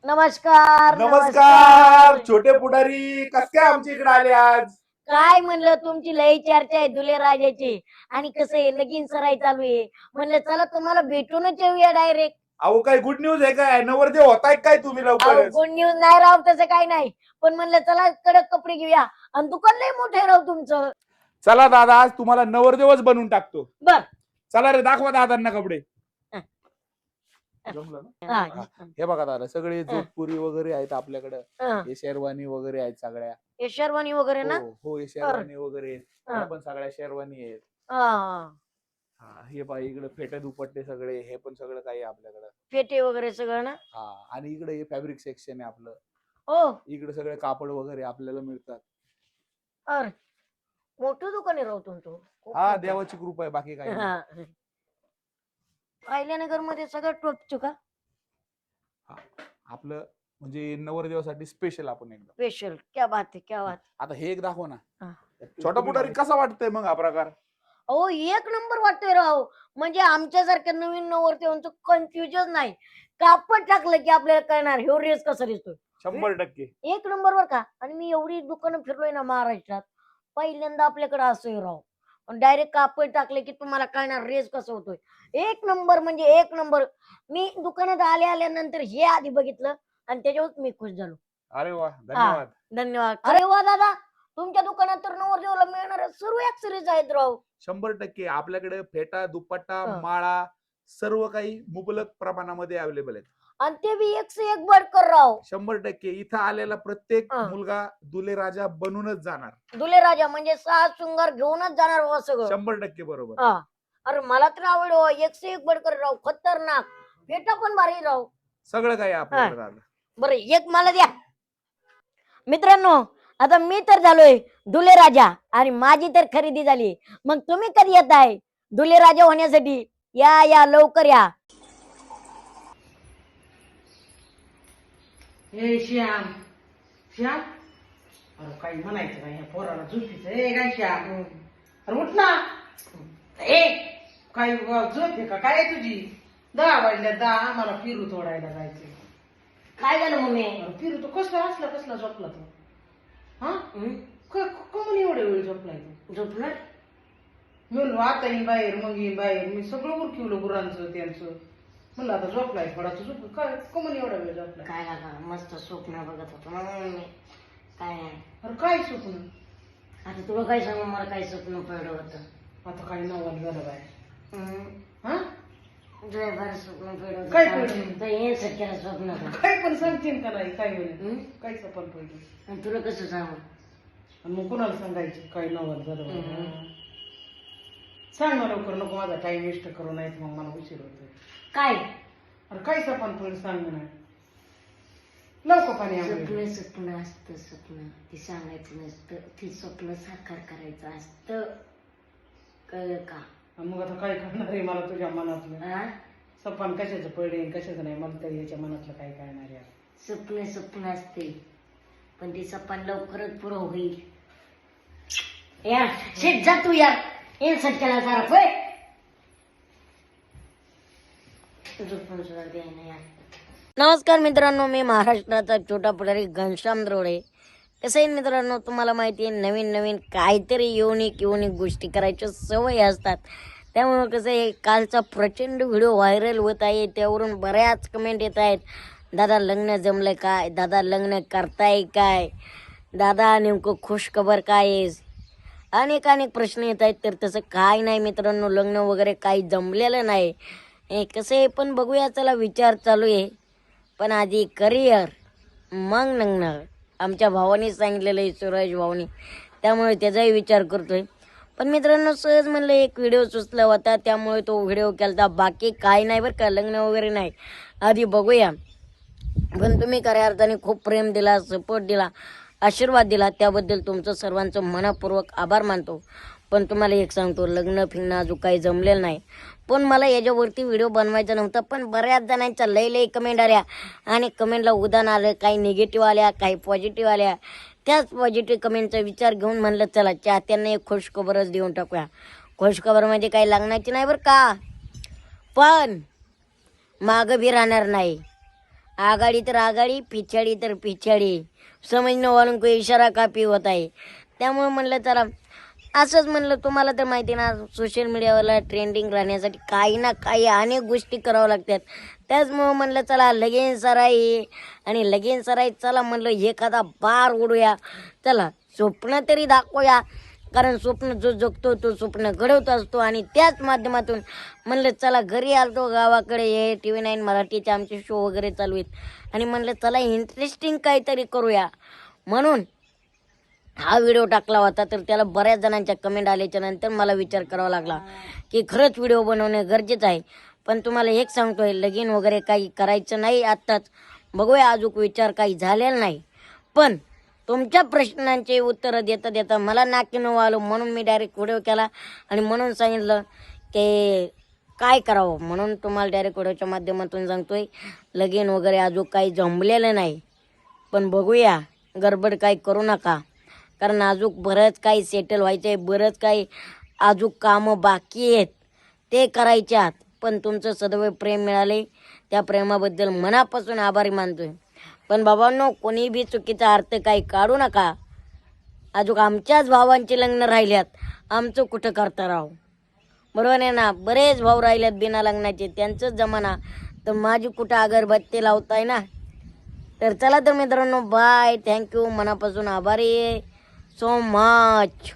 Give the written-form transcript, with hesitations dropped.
नमस्कार नमस्कार छोटे पुढारी कस काय आमच्या इकडे आले आज? काय म्हणलं तुमची लई चर्चा आहे दुले राजाची आणि कसं आहे लगीन सराई चालू आहे. म्हणलं चला तुम्हाला भेटूनच येऊया डायरेक्ट. अहो काय गुड न्यूज आहे काय? नवरदेव होताय काय तुम्ही लवकरच? गुड न्यूज नाही राव, तसं काही नाही. पण म्हणलं चला कडक कपडे घेऊया आणि दुकान लई मोठं आहे राव तुमचं. चला दादा आज तुम्हाला नवरदेवच बनवून टाकतो. बर चला रे दाखवा दादांना कपडे. हा. जमलं ना? हा, हा. हे बघा दादा सगळे जोधपुरी वगैरे आहेत आपल्याकडे. हा. हे शेरवानी वगैरे आहेत सगळ्या. हे शेरवानी वगैरे ना. हो हे शेरवानी वगैरे आहेत. हा. ह्या पण सगळ्या शेरवानी आहेत. हा. हा हे पहा इकडे फेटे दुपट्टे सगळे हे पण सगळं काही आहे आपल्याकडे. फेटे वगैरे सगळं ना. हा आणि इकडे हे फॅब्रिक सेक्शन आहे आपलं. हो इकडे सगळे कापड वगैरे आपल्याला मिळतात. अरे मोठं दुकान आहे राव तुमचं. खूप हा मोठं. देवाची कृपा आहे बाकी काही नाही. हा. अहिल्यानगर मध्ये सगळं टोपचं का आपलं म्हणजे नवरदेवासाठी स्पेशल आपण एकदम. स्पेशल? क्या बात आहे, क्या बात. आता हे एक दाखव ना. हा. छोटा पुढारी कसा वाटतंय मग हा प्रकार? अहो एक नंबर वाटतोय राव. म्हणजे आमच्यासारख्या नवीन नवरदेवांचं कन्फ्युजन नाही. कापड टाकलं की आपल्याला कळणार ह्यो रेस कसा दिसतोय. 100%. एक नंबर बर का. आणि मी एवढी दुकानं फिरलोय ना महाराष्ट्रात, पहिल्यांदा आपल्याकडे असंय राव. डायरेक्ट कापड टाकले की तुम्हाला कळणार रेस कसं होतोय. एक नंबर म्हणजे एक नंबर. मी दुकानात आल्यानंतर हे आधी बघितलं आणि त्याच्यावर मी खुश झालो. अरे वा धन्यवाद. धन्यवाद. अरे वा दादा, तुमच्या दुकानात तर नवरदेवाला मिळणाऱ्या सर्व ऍक्सेसरीज आहेत राव. 100% आपल्याकडे फेटा दुपट्टा हा. माळा सर्व काही मुबलक प्रमाणामध्ये अवेलेबल आहेत. आणि ते बी एक से एक बडकर राव. 100% इथं आलेला प्रत्येक हा. मुलगा दुले राजा बनूनच जाणार. दुले राजा म्हणजे सात शृंगार घेऊनच जाणार बाबा सगळं. 100% बरोबर. हा. अरे मला तर आवड हो. एक से एक बडकर राव. खतरनाक. फेटा पण भारी राव. सगळं काही आपल्याकडे झालं. बरं एक मला द्या. मित्रांनो आता मी तर झालोय दुले राजा आणि माझी तर खरेदी झाली. मग तुम्ही कधी येत आहे दुले राजा होण्यासाठी? या या लवकर या. ए श्याम श्याम अरे काही म्हणायचं नाही ह्या पोराला झोपीचं. ए काय श्याम अरे उठ ना. ए काय झोप आहे का काय आहे तुझी? 10 वाजल्या 10 आम्हाला फिरू तोडायला जायचं. काय झालं मम्मी? अरे फिरू तो कसला झोपला तो? हा कमून एवढ्या वेळ झोपलाय तो? झोपलं? मी म्हणलो आता येईन बाहेर मग येईन बाहेर. मी सगळं उरकिवलं गुरांचं त्यांचं. म्हणलं आता झोपलाय थोडा तो झोप काय कमून एवढा वेळ झोपलाय? काय लागा मस्त स्वप्न बघत होतो ना मम्मी. काय नाही. अरे काय स्वप्न? आता तुला काय सांगू, मला काय स्वप्न पडलं होतं. आता काही नवल झालं बाहेर. हा ड्रायव्हर स्वप्न पडलं काय होतं. पडलं? तर हे सख्याला स्वप्न होतं. काय पण सांगतील का नाही काय होईल? हं? काय सपन पडली? आणि तुला कसं सांगू? आणि मग कुणाला सांगायची काय नवल झालं बाहेर? सांग ना लवकर, नको माझा टाइम वेस्ट करू नाही मग मला उशीर होतोय. काय अरे काय सपन पडलं सांग ना लवकर पाणी आंघोळीला. स्वप्न असतं. स्वप्न ते सांगायचं नसतं. ते स्वप्न साकार करायचं असतं. कळलं का? आणि मग आता काय करणार आहे मला तुझ्या मनातलं? हा? सपन कशाचं पडेल कशाचं नाही मला तरी याच्या मनातलं काय कळणार आहे? स्वप्न असते पण ते सपन लवकरच पुरं होईल. यार शेट जा तू यार. हे सत्याला सारा होय. नमस्कार मित्रांनो, मी महाराष्ट्राचा छोटा पुढारी घनश्याम द्रोडे. कसं आहे मित्रांनो, तुम्हाला माहिती आहे नवीन नवीन काहीतरी युनिक गोष्टी करायच्या सवय असतात. त्यामुळं कसं आहे, कालचा प्रचंड व्हिडिओ व्हायरल होत आहे. त्यावरून बऱ्याच कमेंट येत आहेत. दादा लग्न जमलं काय? दादा लग्न करताय काय? दादा नेमकं खुशखबर काय आहे? अनेक प्रश्न येत आहेत. तर तसं काय नाही मित्रांनो, लग्न वगैरे काही जमलेलं नाही. हे कसं आहे पण बघूया, चला विचार चालू आहे. पण आधी करिअर मग लग्न. आमच्या भावाने सांगितलेलं आहे, सुरेश भावानी. त्यामुळे त्याचाही विचार करतोय. पण मित्रांनो सहज म्हणलं एक व्हिडिओ सुचला होता त्यामुळे तो व्हिडिओ केला. बाकी काय नाही बरं का, लग्न वगैरे नाही. आधी बघूया. पण तुम्ही खऱ्या अर्थाने खूप प्रेम दिला, सपोर्ट दिला, आशीर्वाद दिला, त्याबद्दल तुमचं सर्वांचं मनपूर्वक आभार मानतो. पण तुम्हाला एक सांगतो, लग्न फिरणं अजून काही जमलेलं नाही. पण मला याच्यावरती व्हिडिओ बनवायचा नव्हता. पण बऱ्याच जणांच्या लई कमेंट आल्या आणि कमेंटला उदाहरण आलं. काही निगेटिव्ह आल्या, काही पॉझिटिव्ह आल्या. त्याच पॉझिटिव्ह कमेंटचा विचार घेऊन म्हणलं चला चाहत्यांना एक खुशखबरच देऊन टाकूया. खुशखबर म्हणजे काही लग्नाची नाही बरं का, पण मागं बी राहणार नाही. आघाडी तर आघाडी, पिछाडी तर पिछाडी, समजणं वालों को इशारा काफी होत आहे. त्यामुळे म्हणलं चला असंच म्हणलं. तुम्हाला तर माहिती ना सोशल मीडियावरला ट्रेंडिंग राहण्यासाठी काही ना काही अनेक गोष्टी कराव्या लागतात. त्याचमुळं म्हणलं चला लगीन सराई आणि लगीन सराई चला म्हणलं एखादा बार उडूया, चला स्वप्न तरी दाखवूया. कारण स्वप्न जो जगतो तो स्वप्न घडवत असतो. आणि त्याच माध्यमातून म्हणलं चला घरी आलतो गावाकडे, हे TV9 मराठीचे आमचे शो वगैरे चालू आहेत आणि म्हणलं चला इंटरेस्टिंग काहीतरी करूया म्हणून हा व्हिडिओ टाकला होता. तर त्याला बऱ्याच जणांच्या कमेंट आल्याच्या नंतर मला विचार करावा लागला की खरंच व्हिडिओ बनवणे गरजेचं आहे. पण तुम्हाला एक सांगतोय, लगीन वगैरे काही करायचं नाही आत्ताच, बघूया अजून विचार काही झालेला नाही. पण तुमच्या प्रश्नांचे उत्तर देता देता मला नाकीनं आलो म्हणून मी डायरेक्ट व्हिडिओ केला आणि म्हणून सांगितलं की काय करावं. म्हणून तुम्हाला डायरेक्ट व्हिडिओच्या माध्यमातून सांगतोय लगीन वगैरे अजून काही जमलेलं नाही. पण बघूया, गडबड काही करू नका. कारण अजून बरंच काही सेटल व्हायचं आहे, बरंच काही अजून कामं बाकी आहेत ते करायचे आहात. पण तुमचं सदैव प्रेम मिळाले त्या प्रेमाबद्दल मनापासून आभारी मानतोय. पण बाबांनो, कोणी बी चुकीचा अर्थ काही काढू नका. अजून आमच्याच भावांचे लग्न राहिल्यात, आमचं कुठं करता राव, बरोबर आहे ना. बरेच भाऊ राहिल्यात बिना लग्नाचे, त्यांचंच जमाना, तर माझी कुठं अगरबत्ती लावताय ना. तर चला तर मित्रांनो, बाय, थँक्यू, मनापासून आभारी आहे सो मच.